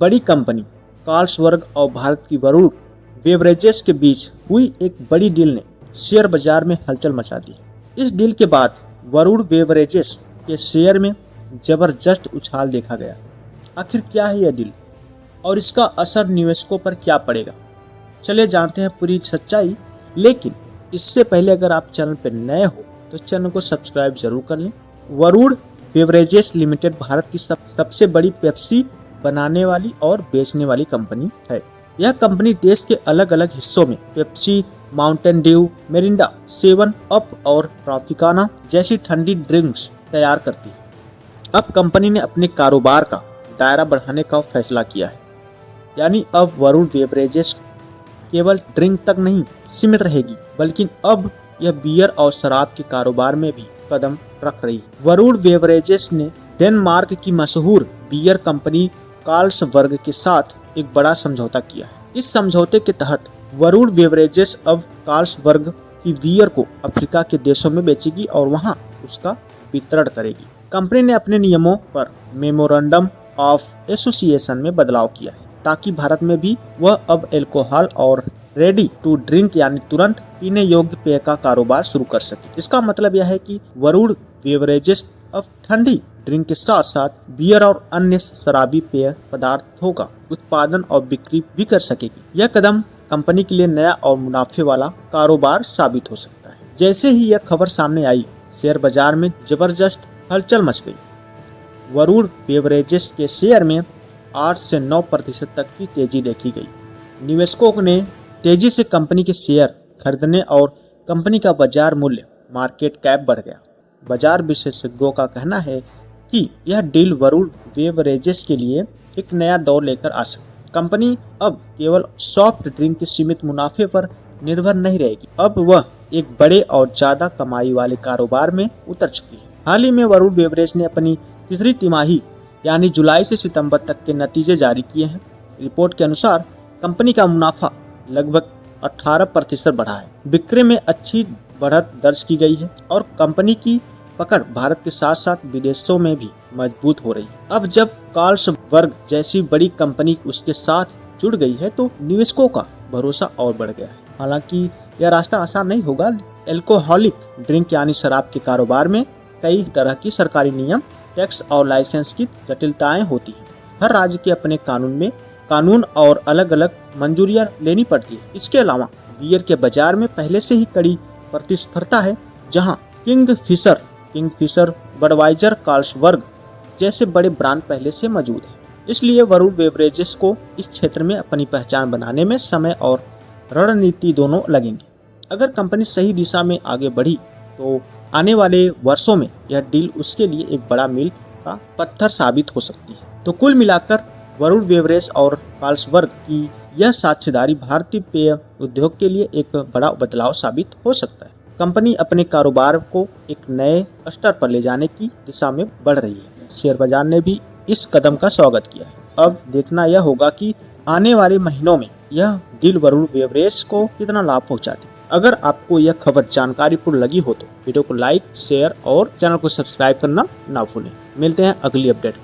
बड़ी कंपनी कार्लसवर्ग और भारत की वरुण बेवरेजेस के बीच हुई एक बड़ी डील ने शेयर बाजार में हलचल मचा दी। इस डील के बाद वरुण बेवरेजेस के शेयर में जबरदस्त उछाल देखा गया। आखिर क्या है यह डील और इसका असर निवेशकों पर क्या पड़ेगा? चलिए जानते हैं पूरी सच्चाई। लेकिन इससे पहले अगर आप चैनल पर नए हो तो चैनल को सब्सक्राइब जरूर कर लें। वरुण बेवरेजेस लिमिटेड भारत की सबसे बड़ी पेप्सी बनाने वाली और बेचने वाली कंपनी है। यह कंपनी देश के अलग अलग हिस्सों में Pepsi, Mountain Dew, Mirinda, 7 up और ट्रॉपिकाना जैसी ठंडी ड्रिंक्स तैयार करती है। अब कंपनी ने अपने कारोबार का दायरा बढ़ाने का फैसला किया है, यानी अब वरुण बेवरेजेस केवल ड्रिंक तक नहीं सीमित रहेगी, बल्कि अब यह बियर और शराब के कारोबार में भी कदम रख रही है। वरुण बेवरेजेस ने डेनमार्क की मशहूर बियर कंपनी कार्लसवर्ग के साथ एक बड़ा समझौता किया है। इस समझौते के तहत वरुण बेवरेजेस अब कार्लसवर्ग की बियर को अफ्रीका के देशों में बेचेगी और वहां उसका वितरण करेगी। कंपनी ने अपने नियमों पर मेमोरेंडम ऑफ एसोसिएशन में बदलाव किया है ताकि भारत में भी वह अब अल्कोहल और रेडी टू ड्रिंक यानी तुरंत पीने योग्य पेय का कारोबार शुरू कर सके। इसका मतलब यह है कि वरुण बेवरेजेस अब ठंडी ड्रिंक के साथ साथ बियर और अन्य शराबी पेय पदार्थों का उत्पादन और बिक्री भी कर सकेगी। यह कदम कंपनी के लिए नया और मुनाफे वाला कारोबार साबित हो सकता है। जैसे ही यह खबर सामने आई, शेयर बाजार में जबरदस्त हलचल मच गई। वरुण बेवरेजेस के शेयर में 8 से 9% तक की तेजी देखी गई। निवेशकों ने तेजी से कंपनी के शेयर खरीदने और कंपनी का बाजार मूल्य मार्केट कैप बढ़ गया। बाजार विशेषज्ञों का कहना है कि यह डील वरुण बेवरेजेस के लिए एक नया दौर लेकर आ सकती है। कंपनी अब केवल सॉफ्ट ड्रिंक के सीमित मुनाफे पर निर्भर नहीं रहेगी, अब वह एक बड़े और ज्यादा कमाई वाले कारोबार में उतर चुकी है। हाल ही में वरुण बेवरेज ने अपनी तीसरी तिमाही यानी जुलाई से सितंबर तक के नतीजे जारी किए हैं। रिपोर्ट के अनुसार कंपनी का मुनाफा लगभग 18% बढ़ा है, बिक्री में अच्छी बढ़त दर्ज की गई है और कंपनी की पकड़ भारत के साथ साथ विदेशों में भी मजबूत हो रही है। अब जब कार्लसवर्ग जैसी बड़ी कंपनी उसके साथ जुड़ गई है तो निवेशकों का भरोसा और बढ़ गया है। हालांकि यह रास्ता आसान नहीं होगा। अल्कोहलिक ड्रिंक यानी शराब के कारोबार में कई तरह की सरकारी नियम, टैक्स और लाइसेंस की जटिलताएं होती हैं। हर राज्य के अपने कानून और अलग अलग मंजूरियां लेनी पड़ती है। इसके अलावा बियर के बाजार में पहले से ही कड़ी प्रतिस्पर्धा है, जहां किंगफिशर, बडवाइजर, कार्लसवर्ग जैसे बड़े ब्रांड पहले से मौजूद हैं। इसलिए वरुण बेवरेजेस को इस क्षेत्र में अपनी पहचान बनाने में समय और रणनीति दोनों लगेंगे। अगर कंपनी सही दिशा में आगे बढ़ी तो आने वाले वर्षों में यह डील उसके लिए एक बड़ा मील का पत्थर साबित हो सकती है। तो कुल मिलाकर वरुण बेवरेज और कार्लसवर्ग की यह साझेदारी भारतीय पेय उद्योग के लिए एक बड़ा बदलाव साबित हो सकता है। कंपनी अपने कारोबार को एक नए स्तर पर ले जाने की दिशा में बढ़ रही है। शेयर बाजार ने भी इस कदम का स्वागत किया है। अब देखना यह होगा कि आने वाले महीनों में यह डील वरुण बेवरेज को कितना लाभ पहुंचाती है। अगर आपको यह खबर जानकारीपूर्ण लगी हो तो वीडियो को लाइक, शेयर और चैनल को सब्सक्राइब करना ना भूलें। मिलते हैं अगली अपडेट।